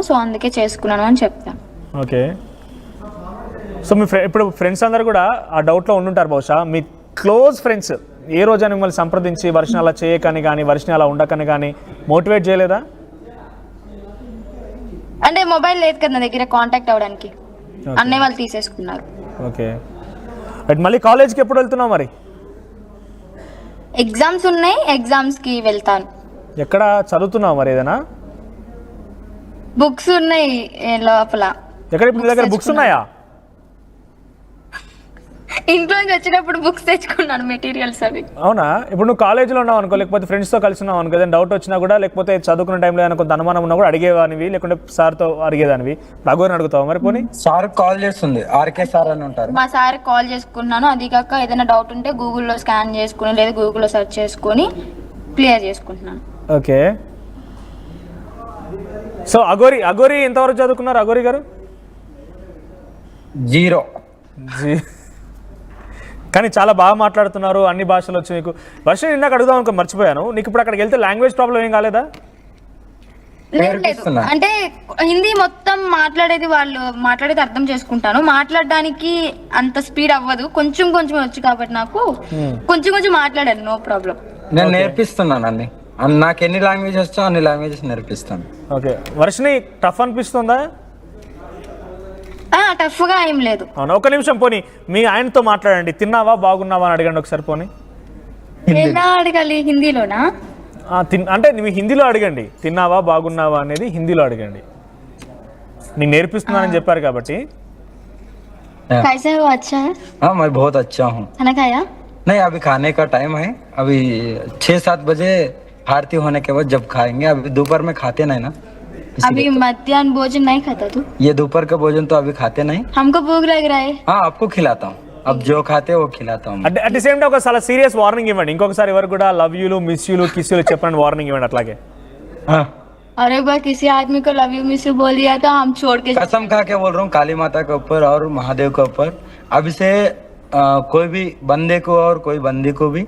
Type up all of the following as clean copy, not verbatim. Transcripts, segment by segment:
So అందుకే చేసుకున్నాను అని చెప్తాను. ఓకే. సో మీ ఇప్పుడు ఫ్రెండ్స్ అందరు కూడా ఆ డౌట్లో ఉండుంటారు బహుశా. మీ క్లోజ్ ఫ్రెండ్స్ ఏ రోజైనా మిమ్మల్ని సంప్రదించి వర్షం అలా చేయకని కానీ వర్షం అలా ఉండకని కానీ మోటివేట్ చేయలేదా? అంటే మొబైల్ లేదు కదా నా దగ్గర కాంటాక్ట్ అవ్వడానికి, అన్నయ్య వాళ్ళు తీసేసుకున్నారు. ఓకే. మళ్ళీ కాలేజ్కి ఎప్పుడు వెళ్తున్నావు మరి? ఎగ్జామ్స్ ఉన్నాయి, ఎగ్జామ్స్కి వెళ్తాను. ఎక్కడ చదువుతున్నావు మరి? ఏదైనా బుక్స్ ఉన్నాయి లోపల. ఎక్కడ ఇప్పుడు మీ దగ్గర బుక్స్ ఉన్నాయా? ఇంట్లో నుంచి వచ్చినప్పుడు బుక్స్ తెచ్చుకున్నాను, మెటీరియల్స్ అవి. అవునా? ఇప్పుడు నువ్వు కాలేజీలో ఉన్నావు అనుకో, లేకపోతే ఫ్రెండ్స్తో కలిసి ఉన్నావు అనుకో, ఏదైనా డౌట్ వచ్చినా కూడా, లేకపోతే చదువుకునే టైంలో ఏదైనా కొంత అనుమానం ఉన్నా కూడా అడిగేవానివి, లేకుంటే సార్తో అడిగేదానివి. అగోని అడుగుతావు మరి? పోనీ సార్ కాల్ చేస్తుంది, ఆర్కే సార్ అని ఉంటారు. మా సార్ కాల్ చేసుకున్నాను. అది కాక ఏదైనా డౌట్ ఉంటే గూగుల్లో స్కాన్ చేసుకుని లేదా గూగుల్లో సెర్చ్ చేసుకొని క్లియర్ చేసుకుంటున్నాను. ఓకే. సో అగోరి ఎంతవరకు చదువుకున్నారు అగోరి గారు? 0. కానీ చాలా బాగా మాట్లాడుతున్నారు, అన్ని భాషలు వచ్చి నీకు. వర్షం ఇందాక అడుగుదాం అనుకో, మర్చిపోయాను. నీకు ఇప్పుడు అక్కడికి వెళ్తే లాంగ్వేజ్ ప్రాబ్లం ఏం కాలేదా? లేదు, అంటే హిందీ మొత్తం మాట్లాడేది అర్థం చేసుకుంటాను. మాట్లాడడానికి అంత స్పీడ్ అవ్వదు, కొంచెం కొంచెం వచ్చు కాబట్టి నాకు కొంచెం మాట్లాడాను, నో ప్రాబ్లం. నేను నేర్పిస్తున్నాను అన్ని, నాకు ఎన్ని లాంగ్వేజ్ వచ్చో అన్ని లాంగ్వేజెస్ నేర్పిస్తాను. ఓకే. వర్షని టఫ్ అనిపిస్తుందా? టఫ్ గా ఏం లేదు. అవునా? ఒక నిమిషం పోనీ మీ ఆయనతో మాట్లాడండి. తిన్నావా, బాగున్నావా అని అడగండి ఒకసారి. పోనీ ఎలా అడగాలి? హిందీలోనా? అంటే మీ హిందీలో అడగండి. తిన్నావా, బాగున్నావా అనేది హిందీలో అడగండి. నీకు నేర్పిస్తున్నానని చెప్పారు కాబట్టి. कैसे हो? अच्छा है? हाँ मैं बहुत अच्छा हूँ. खाना खाया? नहीं, अभी खाने का टाइम है. अभी 6-7 बजे आरती होने के बाद जब खाएंगे. अभी दोपहर में खाते नहीं ना. अभी मध्याह्न भोजन नहीं खाता तू? ये दोपहर का भोजन तो अभी खाते नहीं. हमको भूख लग रहा है. हाँ आपको खिलाता हूँ. अब जो खाते वो खिलाता हूँ. అట్ ది సేమ్ టైం ఒక చాలా సీరియస్ వార్నింగ్ ఇవ్వండి. ఇంకొకసారి ఎవరు కూడా లవ్ యూలు, మిస్ యూలు, కిస్ యూలు చెప్పండి, వార్నింగ్ ఇవ్వండి అట్లాగే. हाँ और एक बार किसी आदमी को लव यू मिस यू बोल दिया तो हम छोड़ के कसम खा के बोल रहा हूँ काली माता के ऊपर और महादेव के ऊपर. अभी से कोई भी बंदे को और कोई बंदी को भी,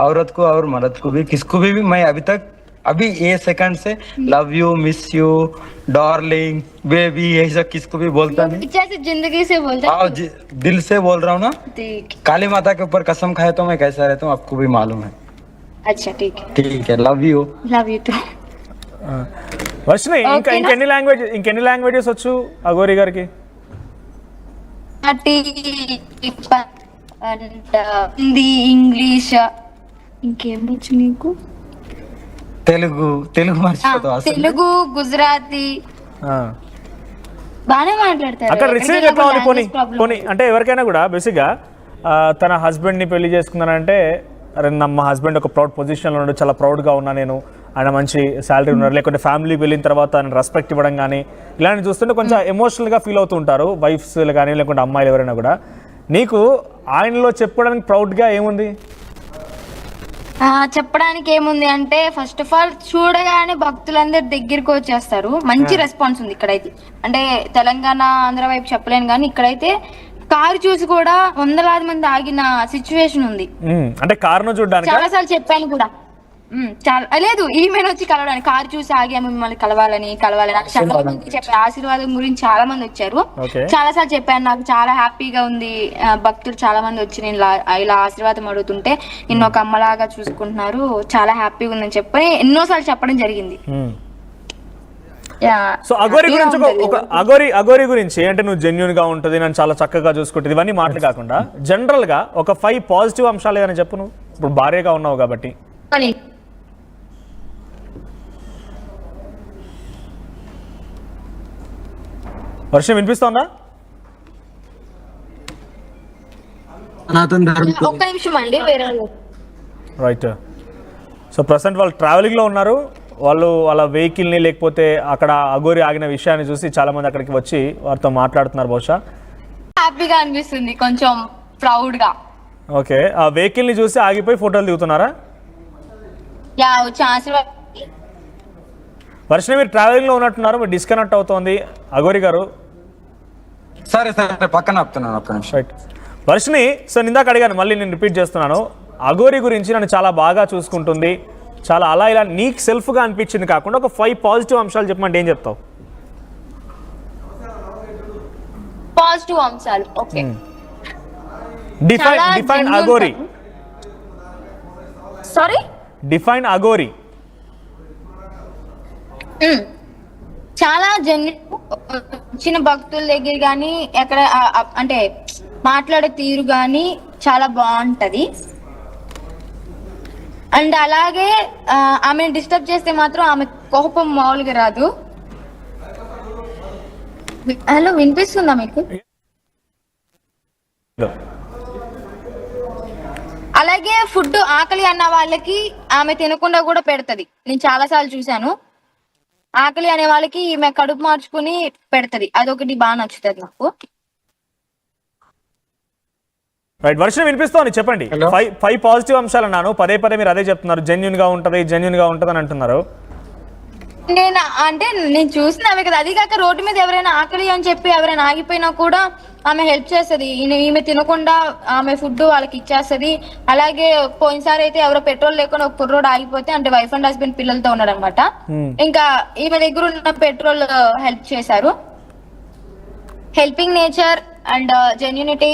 औरत को और मर्द को भी, किसको भी मैं अभी ये सेकंड से love you, miss you, darling, baby, ये सब किसको भी बोलता नहीं. जैसे जिंदगी से बोलता आओ दिल से बोल रहा हूँ ना. काली माता के ऊपर कसम खाए तो मैं कैसा रहता हूँ आपको भी मालूम है. अच्छा ठीक है. लव यू तो. వర్షని ఇంకెన్ని లాంగ్వేజెస్ వచ్చు అగోరి గారికి? హిందీ, ఇంగ్లీష్, ఇంకేం వచ్చు నీకు? తెలుగు మర్చిపోతావా? తెలుగు, గుజరాతీ బాగానే మాట్లాడతారు. అక్కడ రిసీవ్ ఎట్లా ఉంది? పోనీ అంటే ఎవరికైనా కూడా బేసిక్గా తన హస్బెండ్ని పెళ్లి చేసుకున్నానంటే, అరే మా హస్బెండ్ ఒక ప్రౌడ్ పొజిషన్లో ఉన్నాడు, చాలా ప్రౌడ్గా ఉన్నా నేను, ఆయన మంచి శాలరీ ఉన్నారు, లేకుంటే ఫ్యామిలీకి వెళ్ళిన తర్వాత ఆయన రెస్పెక్ట్ ఇవ్వడం కానీ ఇలాంటివి చూస్తుంటే కొంచెం ఎమోషనల్గా ఫీల్ అవుతూ ఉంటారు వైఫ్స్ కానీ, లేకుంటే అమ్మాయిలు ఎవరైనా కూడా. నీకు ఆయనలో చెప్పడానికి ప్రౌడ్గా ఏముంది? చెప్పడానికి ఏముంది అంటే, ఫస్ట్ ఆఫ్ ఆల్ చూడగానే భక్తులందరూ దగ్గరికి వచ్చేస్తారు. మంచి రెస్పాన్స్ ఉంది ఇక్కడైతే. అంటే తెలంగాణ, ఆంధ్ర వైపు చెప్పలేను కానీ ఇక్కడైతే కారు చూసి కూడా వందలాది మంది ఆగిన సిచ్యువేషన్ ఉంది. అంటే కారును చూడడానికి చాలా సార్లు చెప్పాను కూడా. చాలా లేదు, ఈమెయిల్ వచ్చి కలవడానికి, కారు చూసి ఆగాము మిమ్మల్ని కలవాలని చాలా మంది చెప్పారు. ఆశీర్వాదం గురించి చాలా మంది వచ్చారు. చాలా సార్లు చెప్పాను, నాకు చాలా హ్యాపీగా ఉంది. భక్తులు చాలా మంది వచ్చి నేను ఇలా ఆశీర్వాదం అడుగుతుంటే నిన్ను ఒక అమ్మలాగా చూసుకుంటున్నారు, చాలా హ్యాపీగా ఉందని చెప్పి ఎన్నోసార్లు చెప్పడం జరిగింది. సో అగోరి గురించి అంటే నువ్వు జెన్యూన్ గా ఉంటుంది, నన్ను చాలా చక్కగా చూసుకుంటుంది, ఇవన్నీ మాటలు కాకుండా జనరల్ గా ఒక 5 పాజిటివ్ అంశాలు ఏదైనా చెప్పు. నువ్వు ఇప్పుడు భార్యగా ఉన్నావు కాబట్టి. వర్షం వినిపిస్తోందా? ఒక్క నిమిషం అండి, వేరే రైట్. సో ప్రజెంట్ వాళ్ళు ట్రావెలింగ్లో ఉన్నారు. వాళ్ళు వాళ్ళ వెహికల్ని లేకపోతే అక్కడ అగోరి ఆగిన విషయాన్ని చూసి చాలా మంది అక్కడికి వచ్చి వారితో మాట్లాడుతున్నారు. బహుశా హ్యాపీగా అనిపిస్తుంది, కొంచెం ప్రౌడ్ గా. ఓకే. ఆ వెహికల్ని చూసి ఆగిపోయి ఫోటోలు దిగుతున్నారా? వర్షం మీరు ట్రావెలింగ్లో ఉన్నట్టున్నారు, మీరు డిస్కనెక్ట్ అవుతోంది అగోరి గారు. సరే పక్కన ఆపుతున్నాను ఒక్క నిమిషం. రైట్ వర్షిని. సో ఇందాక అడిగాను, మళ్ళీ నేను రిపీట్ చేస్తున్నాను. అగోరి గురించి నన్ను చాలా బాగా చూసుకుంటుంది, చాలా అలా ఇలా నీకు సెల్ఫ్గా అనిపించింది కాకుండా ఒక 5 పాజిటివ్ అంశాలు చెప్పమంటే ఏం చెప్తావు? పాజిటివ్ అంశాలు. Okay, define Aghori. Sorry, define Aghori. చాలా చిన్న భక్తుల దగ్గర కానీ ఎక్కడ అంటే మాట్లాడే తీరు కానీ చాలా బాగుంటది. అండ్ అలాగే ఆమెను డిస్టర్బ్ చేస్తే మాత్రం ఆమె కోపం మామూలుగా రాదు. హలో, వినిపిస్తుందా మీకు? అలాగే ఫుడ్ ఆకలి అన్న వాళ్ళకి ఆమె తినకుండా కూడా పెడతది. నేను చాలా సార్లు చూసాను. ఆకలి అనే వాళ్ళకి ఈమె కడుపు మార్చుకుని పెడతది. అదొకటి బాగా నచ్చుతుంది నాకు. రైట్, వర్షం వినిపిస్తోంది, చెప్పండి. 5 పాజిటివ్ అంశాలు అన్నాను, పదే పదే మీరు అదే చెప్తున్నారు. జెన్యున్ గా ఉంటది అని అంటున్నారు. నేను చూసినవే కదా. అది కాక రోడ్డు మీద ఎవరైనా ఆకలి అని చెప్పి ఎవరైనా ఆగిపోయినా కూడా ఆమె హెల్ప్ చేస్తది. ఈమె తినకుండా ఆమె ఫుడ్ వాళ్ళకి ఇచ్చేస్తది. అలాగే పోయినసారి అయితే ఎవరో పెట్రోల్ లేకుండా ఒక కుర్రోడు ఆగిపోతే, అంటే వైఫ్ అండ్ హస్బెండ్ పిల్లలతో ఉన్నాడు అనమాట. ఇంకా ఈమె దగ్గర ఉన్న పెట్రోల్ హెల్ప్ చేశారు. హెల్పింగ్ నేచర్ అండ్ జెన్యూనిటీ,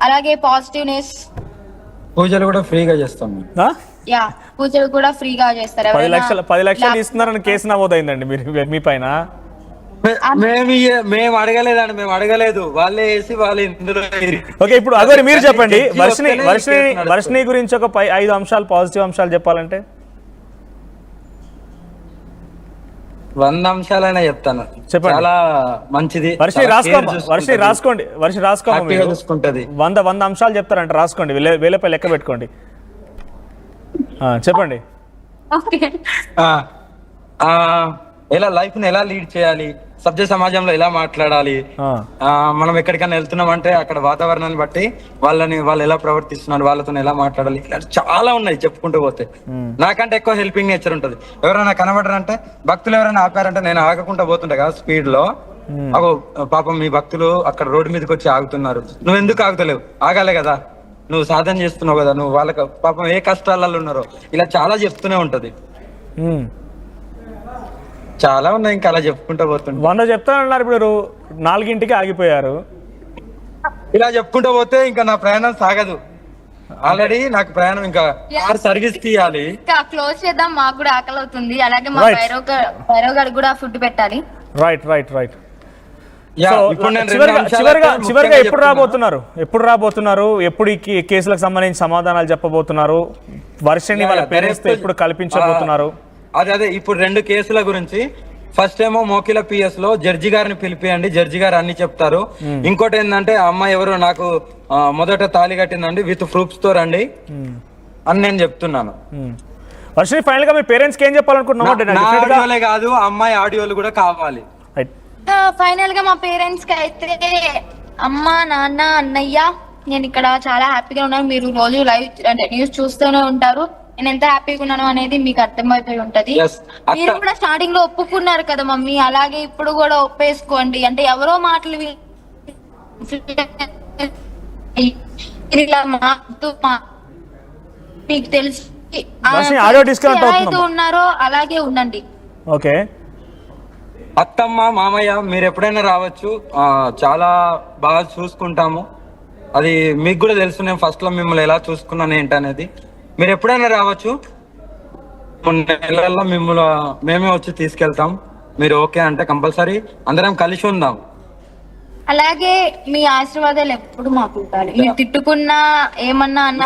అలాగే పాజిటివ్నెస్. పూజలు కూడా ఫ్రీగా చేస్తాం. యా, పూజలు కూడా ఫ్రీగా చేస్తారు. 10 లక్షలు ఇస్తున్నారని కేసు నమోదైందండి మీ పైన. మేము అడగలేదండి, మేము అడగలేదు, వాళ్ళే వేసి వాళ్ళు ఇందులో. ఓకే, ఇప్పుడు అగోరి మీరు చెప్పండి. వర్షిణి గురించి ఒక 5 అంశాలు, పాజిటివ్ అంశాలు చెప్పాలంటే 100 అంశాలైనా చెప్తాను. చెప్పండి. చాలా మంచిది. వర్షిణి రాసుకోండి. 100 అంశాలు చెప్తారంట, రాసుకోండి. 1000 లెక్క పెట్టుకోండి. చెప్పండి. ఎలా లైఫ్ ని ఎలా లీడ్ చేయాలి, సభ్య సమాజంలో ఎలా మాట్లాడాలి, మనం ఎక్కడికైనా వెళ్తున్నాం అంటే అక్కడ వాతావరణాన్ని బట్టి వాళ్ళు ఎలా ప్రవర్తిస్తున్నారు, వాళ్ళతో ఎలా మాట్లాడాలి, ఇలాంటి చాలా ఉన్నాయి చెప్పుకుంటూ పోతే. నాకంటే ఎక్కువ హెల్పింగ్ నేచర్ ఉంటది. ఎవరైనా కనబడరంటే, భక్తులు ఎవరైనా ఆపారంటే నేను ఆగకుండా పోతుంటా కదా స్పీడ్ లో. పాపం మీ భక్తులు అక్కడ రోడ్డు మీదకి వచ్చి ఆగుతున్నారు, నువ్వు ఎందుకు ఆగుతలేవు, ఆగాలే కదా, నువ్వు సాధన చేస్తున్నావు కదా, నువ్వు వాళ్ళకి పాపం ఏ కష్టాలలో ఉన్నారో, ఇలా చాలా చెప్తూనే ఉంటది. చాలా ఉన్నాయి, ఇంకా అలా చెప్పుకుంటూ పోతుంది. 100 చెప్తానన్నారు, ఇప్పుడు 4ంటికి ఆగిపోయారు. ఇలా చెప్పుకుంటూ పోతే ఇంకా నా ప్రయాణం సాగదు. ఆల్రెడీ నాకు ప్రయాణం ఇంకా సర్వీస్ తీయాలి. క్లోజ్ చేద్దాం, మాకు కూడా ఆకలి అవుతుంది. అలాగే మా భైరవ్ గారికి కూడా ఫుడ్ పెట్టాలి. రైట్. చివరిగా ఎప్పుడు రాబోతున్నారు? ఎప్పుడు ఈ కేసులకు సంబంధించి సమాధానాలు చెప్పబోతున్నారు? వర్షిణి వాళ్ళ పేరెంట్స్ ఎప్పుడు కల్పించబోతున్నారు? అదే ఇప్పుడు 2 కేసుల గురించి. ఫస్ట్ ఏమో మోకిల పిఎస్ లో జడ్జి గారిని పిలిపియండి, జడ్జి గారు అన్ని చెప్తారు. ఇంకోటి ఏంటంటే, అమ్మాయి ఎవరు నాకు మొదట తాళి కట్టిందండి, విత్ ప్రూఫ్స్ తో రండి అని నేను చెప్తున్నాను. వర్షిణి, ఫైనల్ గా మీ పేరెంట్స్ కి ఏం చెప్పాలనుకుంటున్నావు? కాదు, అమ్మాయి ఆడియోలు కూడా కావాలి. ఫైనల్ గా మా పేరెంట్స్ కి అయితే, అమ్మ, నాన్న, అన్నయ్య, నేను ఇక్కడ చాలా హ్యాపీగా ఉన్నాను. మీరు రోజు లైవ్ అంటే న్యూస్ చూస్తూనే ఉంటారు. నేను ఎంత హ్యాపీగా ఉన్నాను అనేది మీకు అర్థమైపోయి ఉంటది. మీరు కూడా స్టార్టింగ్ లో ఒప్పుకున్నారు కదా మమ్మీ, అలాగే ఇప్పుడు కూడా ఒప్పేసుకోండి. అంటే ఎవరో మాటలు మీకు తెలిసి ఉన్నారో అలాగే ఉండండి. ఓకే, అత్తమ్మ, మామయ్య, మీరు ఎప్పుడైనా రావచ్చు, చాలా బాగా చూసుకుంటాము. అది మీకు కూడా తెలుసు, నేను ఫస్ట్ లో మిమ్మల్ని ఎలా చూసుకున్నాను ఏంటనేది. మీరు ఎప్పుడైనా రావచ్చు, 3 నెలల్లో మిమ్మల్ని మేమే వచ్చి తీసుకెళ్తాం. మీరు ఓకే అంటే కంపల్సరీ అందరం కలిసి ఉందాం. అలాగే మీ ఆశీర్వాదాలు ఎప్పుడు మాకు ఉండాలి. మీరు తిట్టుకున్నా ఏమన్నా అన్నా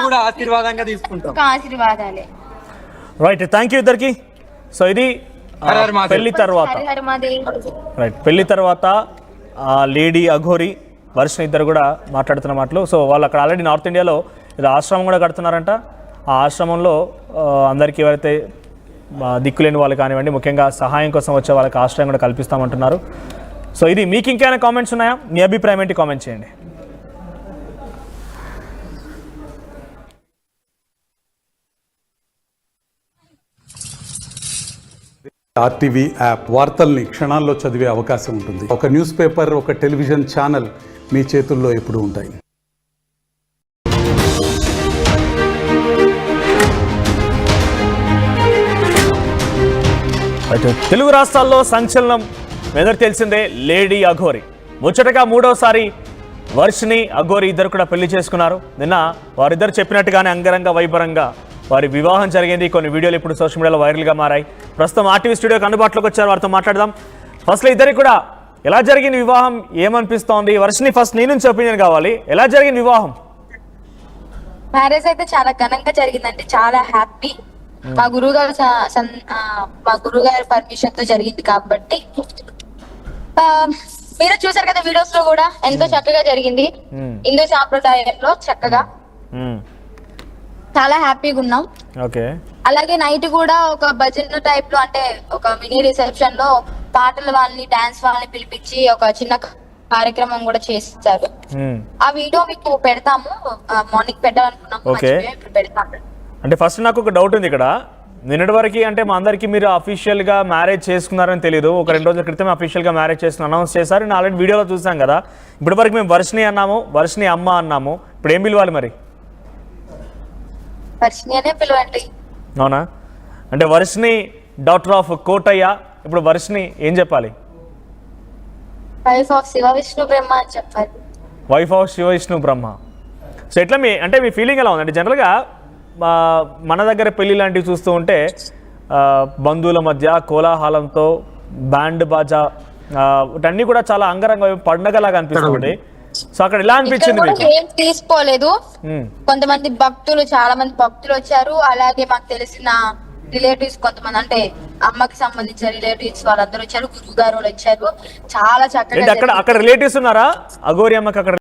కూడా ఆశీర్వాదంగా తీసుకుంటాం. ఆశీర్వాదాలే. రైట్, థ్యాంక్ యూ ఇద్దరికి. సో ఇది పెళ్లి తర్వాత లేడీ అఘోరి, వర్షిణి ఇద్దరు కూడా మాట్లాడుతున్న మాటలు. సో వాళ్ళు అక్కడ ఆల్రెడీ నార్త్ ఇండియాలో ఆశ్రమం కూడా కడుతున్నారంట. ఆ ఆశ్రమంలో అందరికీ ఎవరైతే దిక్కులేని వాళ్ళు కానివ్వండి, ముఖ్యంగా సహాయం కోసం వచ్చే వాళ్ళకి ఆశ్రయం కూడా కల్పిస్తామంటున్నారు. సో ఇది మీకు ఇంకేమైనా కామెంట్స్ ఉన్నాయా? మీ అభిప్రాయం ఏంటి? కామెంట్ చేయండి. ఆర్టీవీ యాప్ వార్తల్ని క్షణాల్లో చదివే అవకాశం ఉంటుంది. ఒక న్యూస్ పేపర్, ఒక టెలివిజన్ ఛానల్ మీ చేతుల్లో ఎప్పుడూ ఉంటాయి. తెలుగు రాష్ట్రాల్లో సంచలనం మీ అందరికీ తెలిసిందే లేడీ అఘోరి. ముచ్చటగా మూడోసారి వర్షిని అఘోరి ఇద్దరు కూడా పెళ్లి చేసుకున్నారు. నిన్న వారిద్దరు చెప్పినట్టుగానే అంగరంగ వైభవంగా వారి వివాహం జరిగింది. కొన్ని వీడియోలు ఇప్పుడు సోషల్ మీడియాలో వైరల్గా మారాయి. ప్రస్తుతం ఆర్టీవీ స్టూడియోకి అందుబాటులోకి వచ్చారు, వారితో మాట్లాడదాం. ఫస్ట్లో ఇద్దరికి కూడా ఎలా జరిగింది వివాహం, ఏమనిపిస్తోంది? వర్షిని, ఫస్ట్ నీ నుంచి ఒపీనియన్ కావాలి. ఎలా జరిగింది వివాహం? మ్యారేజ్ అయితే చాలా ఘనంగా జరిగిందండి, చాలా హ్యాపీ. మా గురుగారి పర్మిషన్ తో జరిగింది కాబట్టి మీరు చూసారు కదా వీడియోస్ లో కూడా ఎంతో చక్కగా జరిగింది. హిందూ సాంప్రదాయంలో చక్కగా చాలా హ్యాపీగా ఉన్నాం. ఓకే. అలాగే నైట్ కూడా ఒక భజన టైప్ లో, అంటే ఒక మినీ రిసెప్షన్ లో పాటల వాళ్ళని, డాన్స్ వాళ్ళని పిలిపించి ఒక చిన్న కార్యక్రమం కూడా చేస్తారు. ఆ వీడియో మీకు పెడతాము, మార్నింగ్ పెట్టాలనుకున్నాము, ఇప్పుడు పెడతాము. అంటే ఫస్ట్ నాకు ఒక డౌట్ ఉంది ఇక్కడ. నిన్నటి వరకు అంటే మా అందరికీ మీరు అఫీషియల్ గా మ్యారేజ్ చేసుకున్నారని తెలియదు. ఒక 2 రోజుల క్రితం అఫీషియల్ గా మ్యారేజ్ చేసుకుని అనౌన్స్ చేశారు. నేను ఆల్రెడీ వీడియోలో చూసాం కదా. ఇప్పటి వరకు మేము వర్షిని అన్నాము, వర్షిని అమ్మ అన్నాము. ఇప్పుడు ఏం పిలవాలి మరి? వర్షిని అనే పిలవండి. అవునా? అంటే వర్షిని డాక్టర్ ఆఫ్ కోటయ్య, ఇప్పుడు వర్షిని ఏం చెప్పాలి? వైఫ్ ఆఫ్ శివ విష్ణు బ్రహ్మ అని చెప్పాలి. Wife of Shiva Vishnu Brahma. So ఎట్లా మీ ఫీలింగ్ ఎలా ఉంది? అంటే జనరల్గా మన దగ్గర పెళ్లి లాంటివి చూస్తూ ఉంటే బంధువుల మధ్య కోలాహలంతో బ్యాండ్ బాజా అన్నీ కూడా చాలా అంగరంగ పండగలాగా అనిపిస్తుంది. సో అక్కడ ఎలా అనిపించింది మీకు? ఏం తీసుకోలేదు. కొంతమంది భక్తులు, చాలా మంది భక్తులు వచ్చారు. అలాగే మాకు తెలిసిన రిలేటివ్స్ కొంతమంది, అంటే అమ్మకి సంబంధించిన రిలేటివ్స్ వాళ్ళందరూ వచ్చారు. గురువు గారు వచ్చారు. చాలా చక్కగా అక్కడ రిలేటివ్స్ ఉన్నారా అఘోరి అమ్మకి? అక్కడ